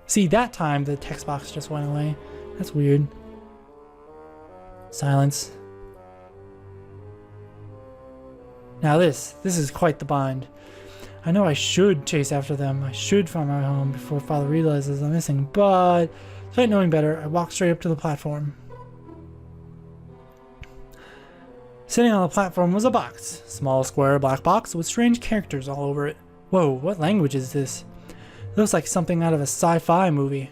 See, that time the text box just went away. That's weird. Silence. Now this is quite the bind. I know I should chase after them. I should find my home before Father realizes I'm missing, but despite knowing better, I walk straight up to the platform. Sitting on the platform was a box. Small, square, black box with strange characters all over it. Whoa, what language is this? It looks like something out of a sci-fi movie.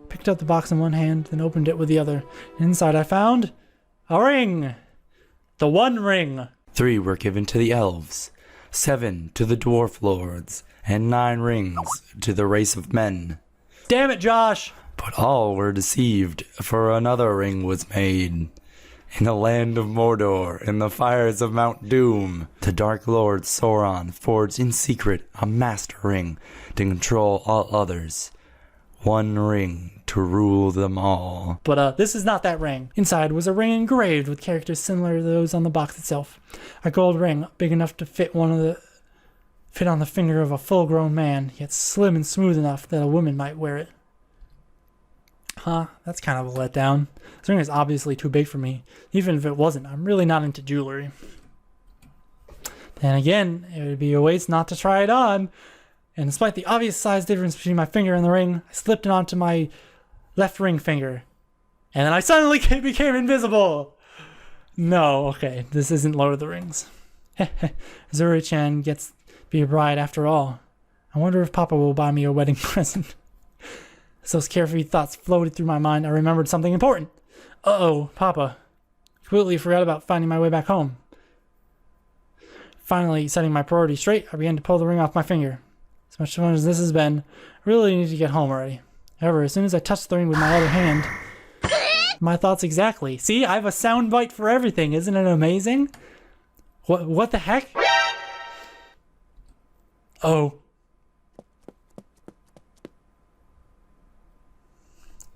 Picked up the box in one hand, then opened it with the other. Inside I found a ring! The One Ring! 3 were given to the elves, 7 to the dwarf lords, and 9 rings to the race of men. Damn it, Josh! But all were deceived, for another ring was made. In the land of Mordor, in the fires of Mount Doom, the Dark Lord Sauron forged in secret a master ring to control all others. One ring to rule them all. But this is not that ring. Inside was a ring engraved with characters similar to those on the box itself. A gold ring big enough to fit on the finger of a full-grown man, yet slim and smooth enough that a woman might wear it. Huh, that's kind of a letdown. This ring is obviously too big for me. Even if it wasn't, I'm really not into jewelry. Then again, it would be a waste not to try it on. And despite the obvious size difference between my finger and the ring, I slipped it onto my left ring finger. And then I suddenly became invisible! No, okay, this isn't Lord of the Rings. Zuri-chan gets to be a bride after all. I wonder if Papa will buy me a wedding present. As those carefree thoughts floated through my mind, I remembered something important. Uh-oh, Papa. Completely forgot about finding my way back home. Finally, setting my priorities straight, I began to pull the ring off my finger. As much fun as this has been, I really need to get home already. However, as soon as I touched the ring with my other hand, my thoughts exactly. See, I have a sound bite for everything. Isn't it amazing? What the heck? Oh.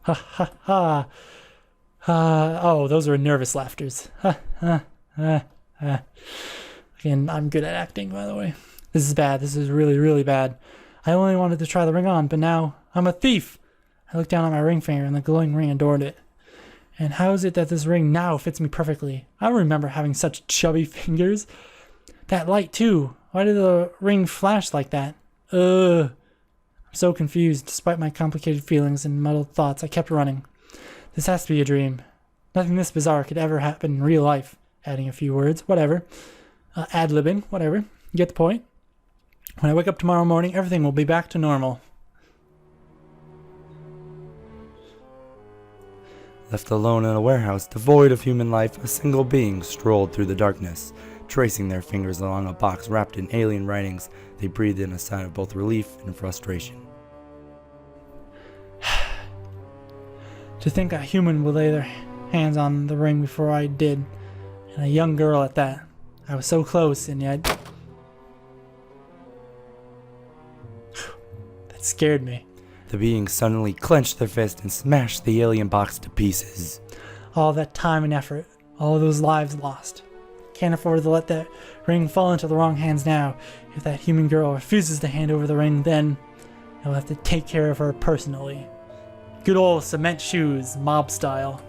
Ha ha ha. Oh, those were nervous laughters. Ha ha ha ha. Again, I'm good at acting, by the way. This is bad. This is really, really bad. I only wanted to try the ring on, but now I'm a thief. I looked down at my ring finger, and the glowing ring adorned it. And how is it that this ring now fits me perfectly? I don't remember having such chubby fingers. That light, too. Why did the ring flash like that? I'm so confused. Despite my complicated feelings and muddled thoughts, I kept running. This has to be a dream. Nothing this bizarre could ever happen in real life. Adding a few words, whatever. Ad-libbing, whatever. You get the point? When I wake up tomorrow morning, everything will be back to normal. Left alone in a warehouse devoid of human life, a single being strolled through the darkness. Tracing their fingers along a box wrapped in alien writings, they breathed in a sigh of both relief and frustration. To think a human would lay their hands on the ring before I did, and a young girl at that. I was so close, and yet... That scared me. The being suddenly clenched their fist and smashed the alien box to pieces. All that time and effort, all those lives lost. Can't afford to let that ring fall into the wrong hands now. If that human girl refuses to hand over the ring, then I'll have to take care of her personally. Good old cement shoes, mob style.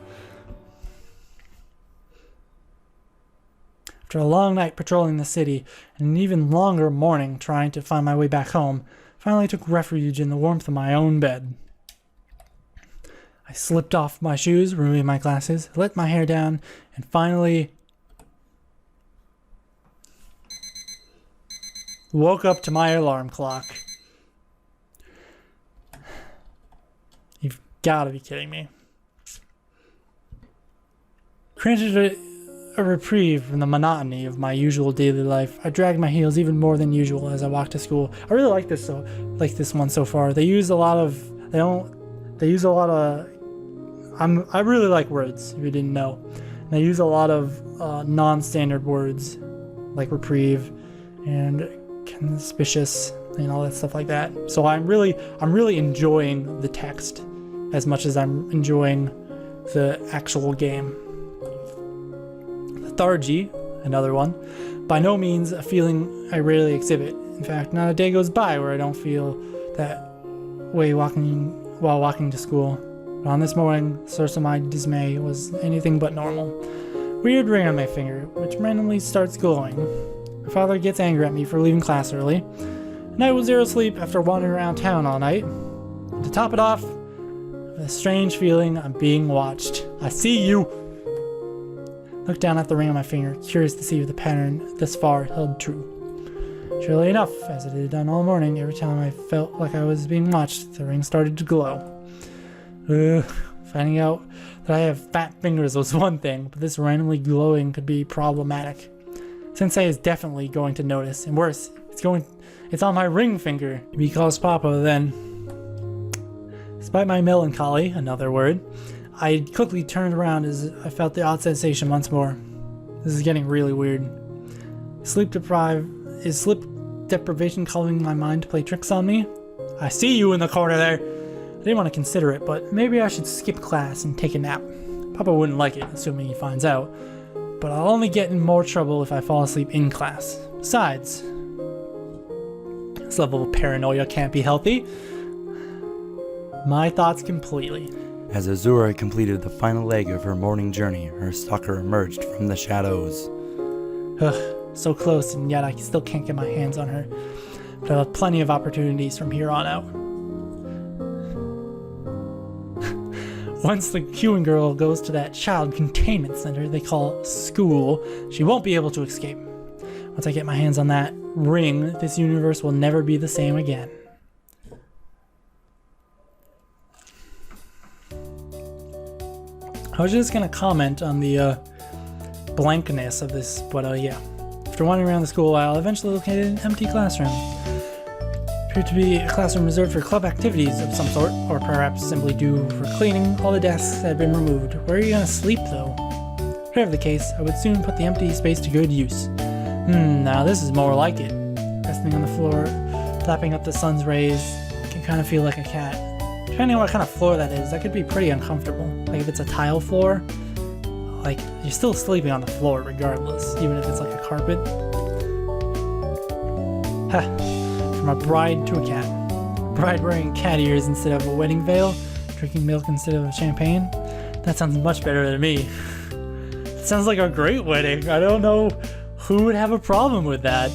After a long night patrolling the city, and an even longer morning trying to find my way back home, finally took refuge in the warmth of my own bed. I slipped off my shoes, removed my glasses, let my hair down, and finally woke up to my alarm clock. You've got to be kidding me. Granted a reprieve from the monotony of my usual daily life, I dragged my heels even more than usual as I walked to school. I really like this this one so far. They use a lot of I really like words, if you didn't know. And they use a lot of non-standard words like reprieve and conspicuous and all that stuff like that. So I'm really enjoying the text as much as I'm enjoying the actual game. Lethargy, another one, by no means a feeling I rarely exhibit. In fact, not a day goes by where I don't feel that way while walking to school. But on this morning, the source of my dismay was anything but normal. Weird ring on my finger, which randomly starts glowing. My father gets angry at me for leaving class early. Night with zero sleep after wandering around town all night. To top it off, with a strange feeling I'm being watched. I see you! Look down at the ring on my finger, curious to see if the pattern thus far held true. Surely enough, as it had done all morning, every time I felt like I was being watched, the ring started to glow. Finding out that I have fat fingers was one thing, but this randomly glowing could be problematic. Sensei is definitely going to notice, and worse, it's on my ring finger. If he calls Papa, then... Despite my melancholy, another word, I quickly turned around as I felt the odd sensation once more. This is getting really weird. Is sleep deprivation calling my mind to play tricks on me? I see you in the corner there! I didn't want to consider it, but maybe I should skip class and take a nap. Papa wouldn't like it, assuming he finds out. But I'll only get in more trouble if I fall asleep in class. Besides, this level of paranoia can't be healthy. My thoughts completely. As Azura completed the final leg of her morning journey, her stalker emerged from the shadows. So close, and yet I still can't get my hands on her. But I'll have plenty of opportunities from here on out. Once the queuing girl goes to that child containment center they call school, she won't be able to escape. Once I get my hands on that ring, this universe will never be the same again. I was just gonna comment on the blankness of this, but yeah. After wandering around the school a while, I eventually located an empty classroom. Appeared to be a classroom reserved for club activities of some sort, or perhaps simply due for cleaning all the desks that had been removed. Where are you gonna sleep, though? Whatever the case, I would soon put the empty space to good use. Now this is more like it. Resting on the floor, lapping up the sun's rays, can kind of feel like a cat. Depending on what kind of floor that is, that could be pretty uncomfortable. Like if it's a tile floor, like you're still sleeping on the floor regardless, even if it's like a carpet. From a bride to a cat. Bride wearing cat ears instead of a wedding veil, drinking milk instead of champagne. That sounds much better than me. It sounds like a great wedding. I don't know who would have a problem with that.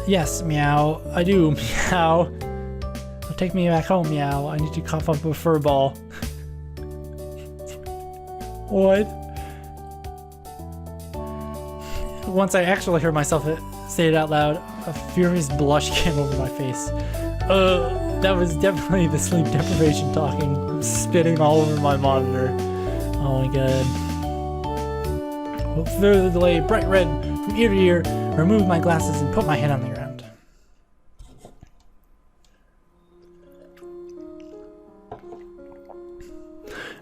Yes, meow. I do, meow. Take me back home, meow. I need to cough up a fur ball. What? Once I actually heard myself say it out loud, a furious blush came over my face. That was definitely the sleep deprivation talking. I'm spitting all over my monitor. Oh my god. Without further delay, bright red from ear to ear, remove my glasses and put my head on the ground.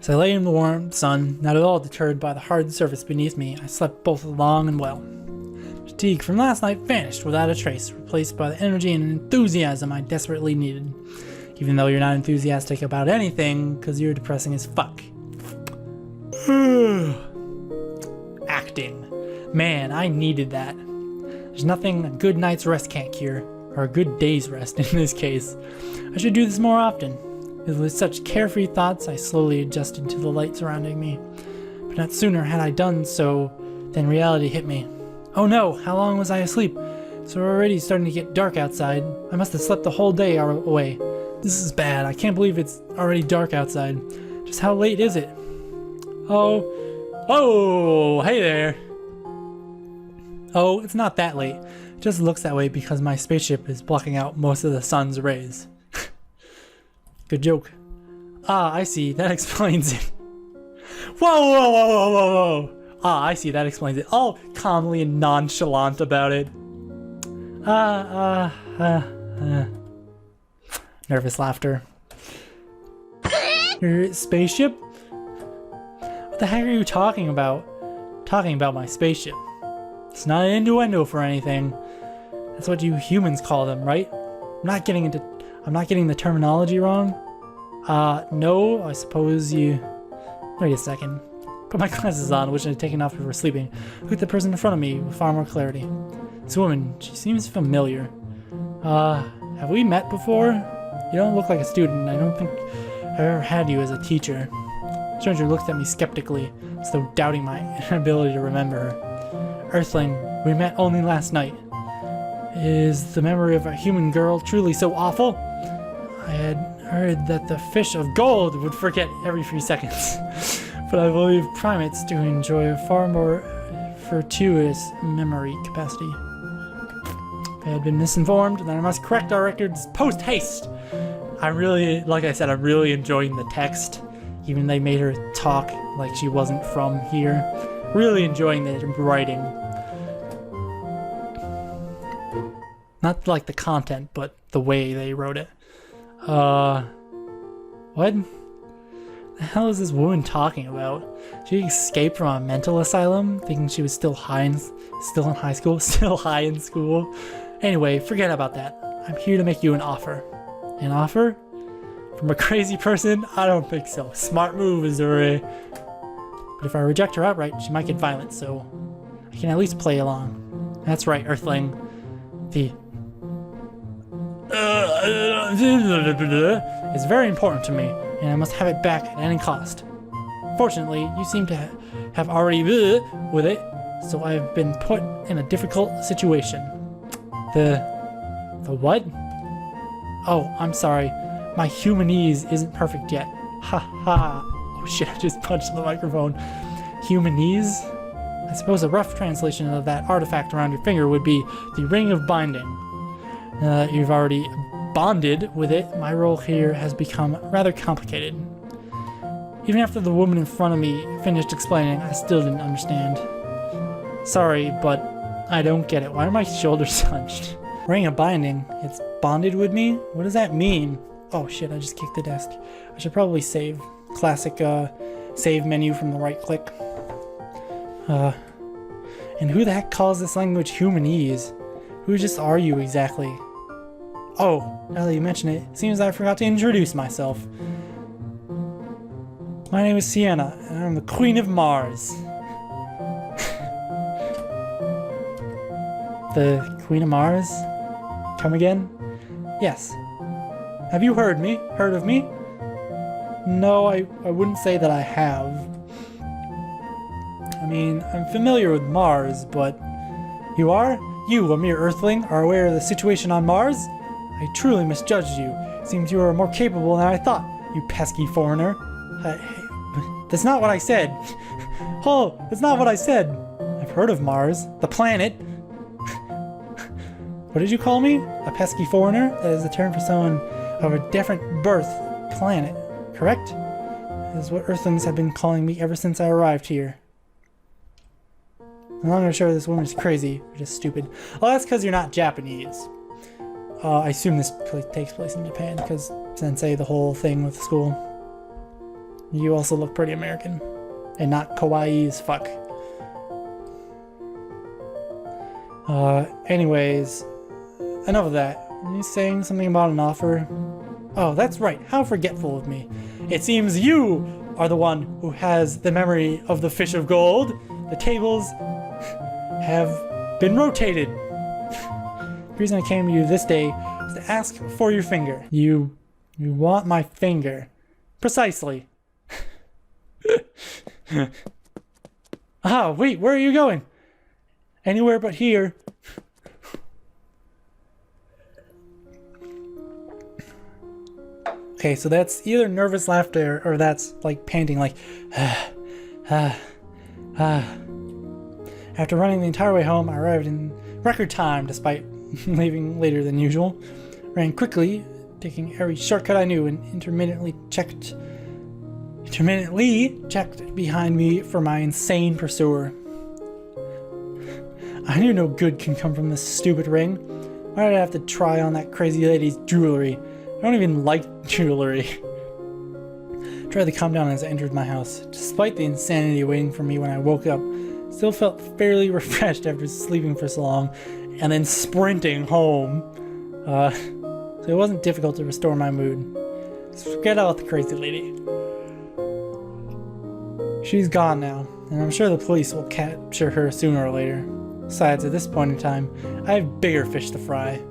As I lay in the warm sun, not at all deterred by the hard surface beneath me, I slept both long and well. Fatigue from last night vanished without a trace, replaced by the energy and enthusiasm I desperately needed. Even though you're not enthusiastic about anything, because you're depressing as fuck. Acting. Man, I needed that. There's nothing a good night's rest can't cure, or a good day's rest in this case. I should do this more often. With such carefree thoughts, I slowly adjusted to the light surrounding me. But not sooner had I done so than reality hit me. Oh no, how long was I asleep? It's already starting to get dark outside. I must have slept the whole day away. This is bad. I can't believe it's already dark outside. Just how late is it? Oh, hey there. Oh, it's not that late. It just looks that way because my spaceship is blocking out most of the sun's rays. Good joke. Ah, I see. That explains it. Whoa. Ah, I see. That explains it. All calmly and nonchalant about it. Nervous laughter. Your spaceship? What the heck are you talking about? Talking about my spaceship. It's not an innuendo for anything. That's what you humans call them, right? I'm not getting the terminology wrong. No, I suppose you... Wait a second. Put my glasses on, which I had taken off before sleeping. Look at the person in front of me with far more clarity. This woman, she seems familiar. Have we met before? You don't look like a student. I don't think I've ever had you as a teacher. The stranger looked at me skeptically, as though doubting my inability to remember her. Earthling, we met only last night. Is the memory of a human girl truly so awful? I had heard that the fish of gold would forget every few seconds, but I believe primates do enjoy a far more fortuitous memory capacity. I had been misinformed, then I must correct our records post haste. Like I said, I'm really enjoying the text. Even they made her talk like she wasn't from here. Really enjoying the writing. Not like the content, but the way they wrote it. What the hell is this woman talking about? She escaped from a mental asylum, thinking she was still high in school. Anyway, forget about that. I'm here to make you an offer. An offer? From a crazy person? I don't think so. Smart move, Yuri. But if I reject her outright, she might get violent, so I can at least play along. That's right, Earthling. The is very important to me, and I must have it back at any cost. Fortunately, you seem to have already with it, so I've been put in a difficult situation. The what? Oh, I'm sorry. My humanese isn't perfect yet. Ha ha. Oh shit, I just punched the microphone. Humanese? I suppose a rough translation of that artifact around your finger would be the Ring of Binding. You've already bonded with it. My role here has become rather complicated. Even after the woman in front of me finished explaining, I still didn't understand. Sorry, but I don't get it. Why are my shoulders hunched? Ring of Binding? It's bonded with me? What does that mean? Oh shit, I just kicked the desk. I should probably save. Classic save menu from the right click. And who the heck calls this language humanese? Who just are you exactly? Oh, now that you mention it, seems I forgot to introduce myself. My name is Sienna, and I'm the Queen of Mars. The Queen of Mars? Come again? Yes. Have you heard of me? No, I wouldn't say that I have. I mean, I'm familiar with Mars, but... You are? You, a mere Earthling, are aware of the situation on Mars? I truly misjudged you. Seems you are more capable than I thought, you pesky foreigner. That's not what I said. Oh, that's not what I said. I've heard of Mars, the planet. What did you call me? A pesky foreigner? That is a term for someone of a different birth planet, correct? That is what Earthlings have been calling me ever since I arrived here. I'm not sure this woman is crazy or just stupid. Oh, that's because you're not Japanese. I assume this takes place in Japan because Sensei, the whole thing with the school. You also look pretty American and not kawaii as fuck. Anyways, enough of that. Are you saying something about an offer? Oh, that's right. How forgetful of me. It seems you are the one who has the memory of the fish of gold. The tables have been rotated. The reason I came to you this day is to ask for your finger. You want my finger. Precisely. Ah, wait, where are you going? Anywhere but here. Okay, so that's either nervous laughter or that's like panting, like After running the entire way home, I arrived in record time despite leaving later than usual. Ran quickly, taking every shortcut I knew, and intermittently checked behind me for my insane pursuer. I knew no good can come from this stupid ring. Why did I have to try on that crazy lady's jewelry? I don't even like jewelry. I tried to calm down as I entered my house. Despite the insanity waiting for me when I woke up, still felt fairly refreshed after sleeping for so long and then sprinting home. So it wasn't difficult to restore my mood. Just forget about the crazy lady. She's gone now, and I'm sure the police will capture her sooner or later. Besides, at this point in time, I have bigger fish to fry.